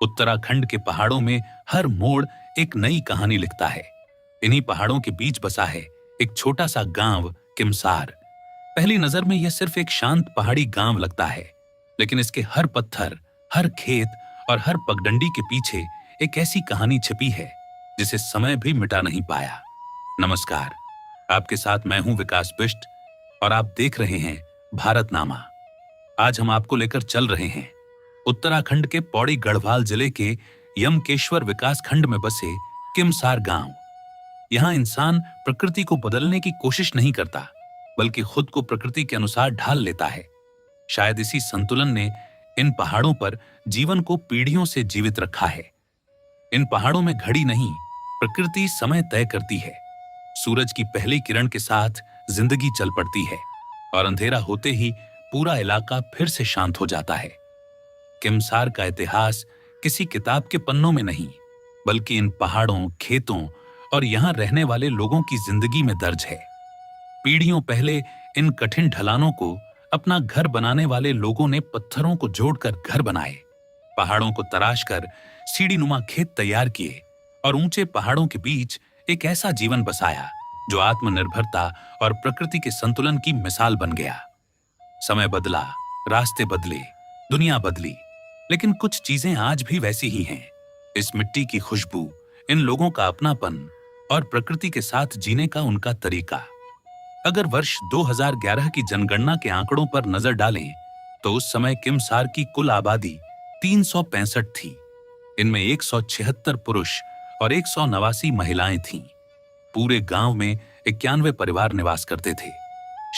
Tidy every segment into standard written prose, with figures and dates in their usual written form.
उत्तराखंड के पहाड़ों में हर मोड़ एक नई कहानी लिखता है। इन्हीं पहाड़ों के बीच बसा है एक छोटा सा गांव किमसार। पहली नजर में यह सिर्फ एक शांत पहाड़ी गांव लगता है, लेकिन इसके हर पत्थर, हर खेत और हर पगडंडी के पीछे एक ऐसी कहानी छिपी है जिसे समय भी मिटा नहीं पाया। नमस्कार, आपके साथ मैं हूं विकास बिष्ट और आप देख रहे हैं भारतनामा। आज हम आपको लेकर चल रहे हैं उत्तराखंड के पौड़ी गढ़वाल जिले के यमकेश्वर विकास खंड में बसे किमसार गांव। यहां इंसान प्रकृति को बदलने की कोशिश नहीं करता, बल्कि खुद को प्रकृति के अनुसार ढाल लेता है। शायद इसी संतुलन ने इन पहाड़ों पर जीवन को पीढ़ियों से जीवित रखा है। इन पहाड़ों में घड़ी नहीं, प्रकृति समय तय करती है। सूरज की पहली किरण के साथ जिंदगी चल पड़ती है और अंधेरा होते ही पूरा इलाका फिर से शांत हो जाता है। किमसार का इतिहास किसी किताब के पन्नों में नहीं, बल्कि इन पहाड़ों, खेतों और यहां रहने वाले लोगों की जिंदगी में दर्ज है। पीढ़ियों पहले इन कठिन ढलानों को अपना घर बनाने वाले लोगों ने पत्थरों को जोड़कर घर बनाए, पहाड़ों को तराश कर सीढ़ीनुमा खेत तैयार किए और ऊंचे पहाड़ों के बीच एक ऐसा जीवन बसाया जो आत्मनिर्भरता और प्रकृति के संतुलन की मिसाल बन गया। समय बदला, रास्ते बदले, दुनिया बदली, लेकिन कुछ चीजें आज भी वैसी ही हैं। इस मिट्टी की खुशबू, इन लोगों का अपनापन और प्रकृति के साथ जीने का उनका तरीका। अगर वर्ष 2011 की जनगणना के आंकड़ों पर नजर डालें तो उस समय किमसार की कुल आबादी 365 थी। इनमें 176 पुरुष और 189 महिलाएं थीं। पूरे गांव में 91 परिवार निवास करते थे।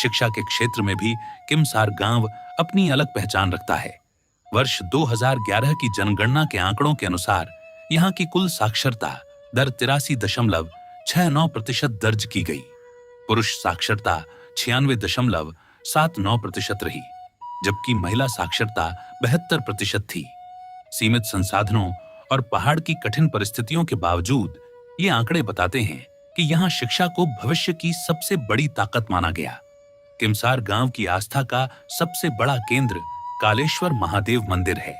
शिक्षा के क्षेत्र में भी किमसार गांव अपनी अलग पहचान रखता है। वर्ष 2011 की जनगणना के आंकड़ों के अनुसार यहां की कुल साक्षरता दर 83.69% दर्ज की गई। पुरुष साक्षरता 96.79% रही, जबकि महिला साक्षरता 72% थी। सीमित संसाधनों और पहाड़ की कठिन परिस्थितियों के बावजूद ये आंकड़े बताते हैं कि यहां शिक्षा को भविष्य की सबसे बड़ी ताकत माना गया। किमसार गांव की आस्था का सबसे बड़ा केंद्र कालेश्वर महादेव मंदिर है।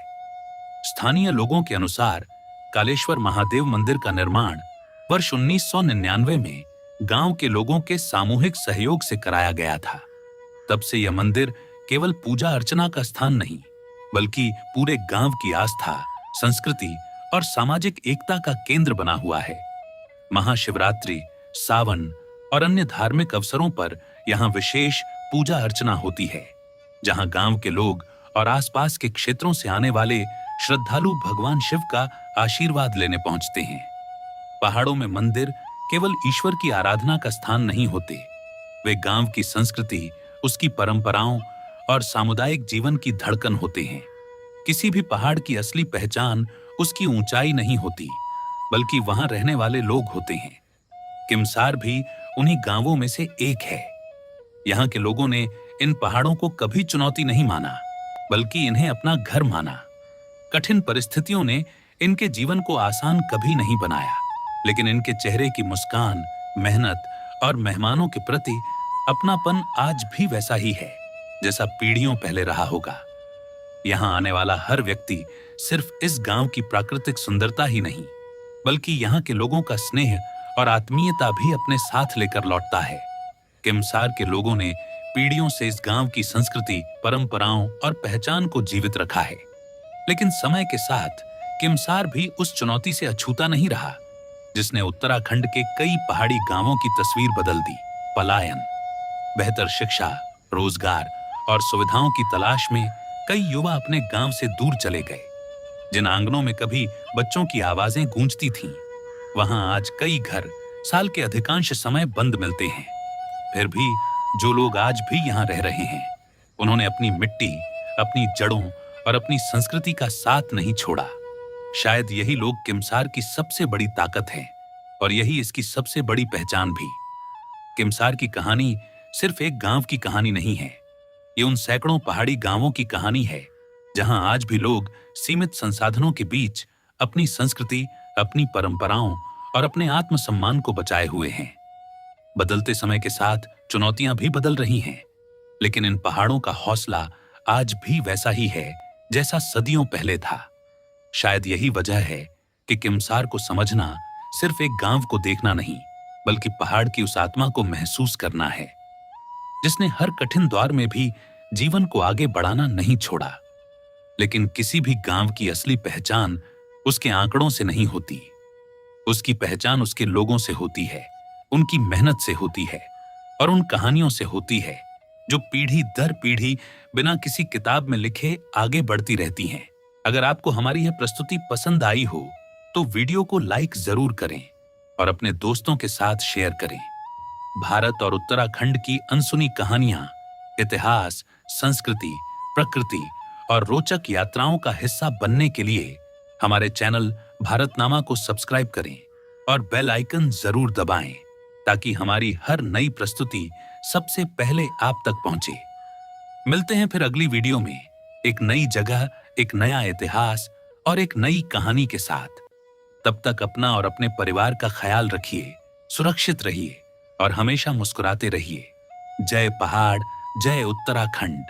स्थानीय लोगों के अनुसार कालेश्वर महादेव मंदिर का निर्माण वर्ष 1999 में गांव के लोगों के सामूहिक सहयोग से कराया गया था। तब से यह मंदिर केवल पूजा अर्चना का स्थान नहीं, बल्कि पूरे गांव की आस्था, संस्कृति और सामाजिक एकता का केंद्र बना हुआ है। महाशिवरात्रि, सावन और अन्य धार्मिक अवसरों पर यहां विशेष पूजा अर्चना होती है, जहां गांव के लोग और आसपास के क्षेत्रों से आने वाले श्रद्धालु भगवान शिव का आशीर्वाद लेने पहुंचते हैं। पहाड़ों में मंदिर केवल ईश्वर की आराधना का स्थान नहीं होते, वे गांव की संस्कृति, उसकी परंपराओं और सामुदायिक जीवन की धड़कन होते हैं। किसी भी पहाड़ की असली पहचान उसकी ऊंचाई नहीं होती, बल्कि वहां रहने वाले लोग होते हैं। किमसार भी उन्हीं गांवों में से एक है। यहां के लोगों ने इन पहाड़ों को कभी चुनौती नहीं माना, बल्कि इन्हें अपना घर माना। कठिन परिस्थितियों ने इनके जीवन को आसान कभी नहीं बनाया, लेकिन इनके चेहरे की मुस्कान, मेहनत और मेहमानों के प्रति अपनापन आज भी वैसा ही है जैसा पीढ़ियों पहले रहा होगा। यहां आने वाला हर व्यक्ति सिर्फ इस गांव की प्राकृतिक सुंदरता ही नहीं, बल्कि यहां के लोगों का स्नेह और आत्मीयता भी अपने साथ लेकर लौटता है। किमसार के लोगों ने पीढ़ियों से इस गांव की संस्कृति, परंपराओं और पहचान को जीवित रखा है। लेकिन समय के साथ किमसार भी उस चुनौती से अछूता नहीं रहा जिसने उत्तराखंड के कई पहाड़ी गांवों की तस्वीर बदल दी। पलायन, बेहतर शिक्षा, रोजगार और सुविधाओं की तलाश में कई युवा अपने गांव से दूर चले गए। जिन आंगनों में कभी बच्चों की आवाजें गूंजती थीं, वहां आज कई घर साल के अधिकांश समय बंद मिलते हैं। फिर भी जो लोग आज भी यहां रह रहे हैं, उन्होंने अपनी मिट्टी, अपनी जड़ों और अपनी संस्कृति का साथ नहीं छोड़ा। शायद यही लोग किमसार की सबसे बड़ी ताकत है और यही इसकी सबसे बड़ी पहचान भी। किमसार की कहानी सिर्फ एक गांव की कहानी नहीं है, ये उन सैकड़ों पहाड़ी गांवों की कहानी है जहां आज भी लोग सीमित संसाधनों के बीच अपनी संस्कृति, अपनी परंपराओं और अपने आत्मसम्मान को बचाए हुए हैं। बदलते समय के साथ चुनौतियां भी बदल रही हैं, लेकिन इन पहाड़ों का हौसला आज भी वैसा ही है जैसा सदियों पहले था। शायद यही वजह है कि किमसार को समझना सिर्फ एक गांव को देखना नहीं, बल्कि पहाड़ की उस आत्मा को महसूस करना है जिसने हर कठिन दौर में भी जीवन को आगे बढ़ाना नहीं छोड़ा। लेकिन किसी भी गांव की असली पहचान उसके आंकड़ों से नहीं होती। उसकी पहचान उसके लोगों से होती है, उनकी मेहनत से होती है और उन कहानियों से होती है जो पीढ़ी दर पीढ़ी बिना किसी किताब में लिखे आगे बढ़ती रहती हैं। अगर आपको हमारी यह प्रस्तुति पसंद आई हो तो वीडियो को लाइक जरूर करें और अपने दोस्तों के साथ शेयर करें। भारत और उत्तराखंड की अनसुनी कहानियां, इतिहास, संस्कृति, प्रकृति और रोचक यात्राओं का हिस्सा बनने के लिए हमारे चैनल भारतनामा को सब्सक्राइब करें और बेल आइकन जरूर दबाएं ताकि हमारी हर नई प्रस्तुति सबसे पहले आप तक पहुंचे। मिलते हैं फिर अगली वीडियो में एक नई जगह, एक नया इतिहास और एक नई कहानी के साथ। तब तक अपना और अपने परिवार का ख्याल रखिए, सुरक्षित रहिए और हमेशा मुस्कुराते रहिए। जय पहाड़, जय उत्तराखंड।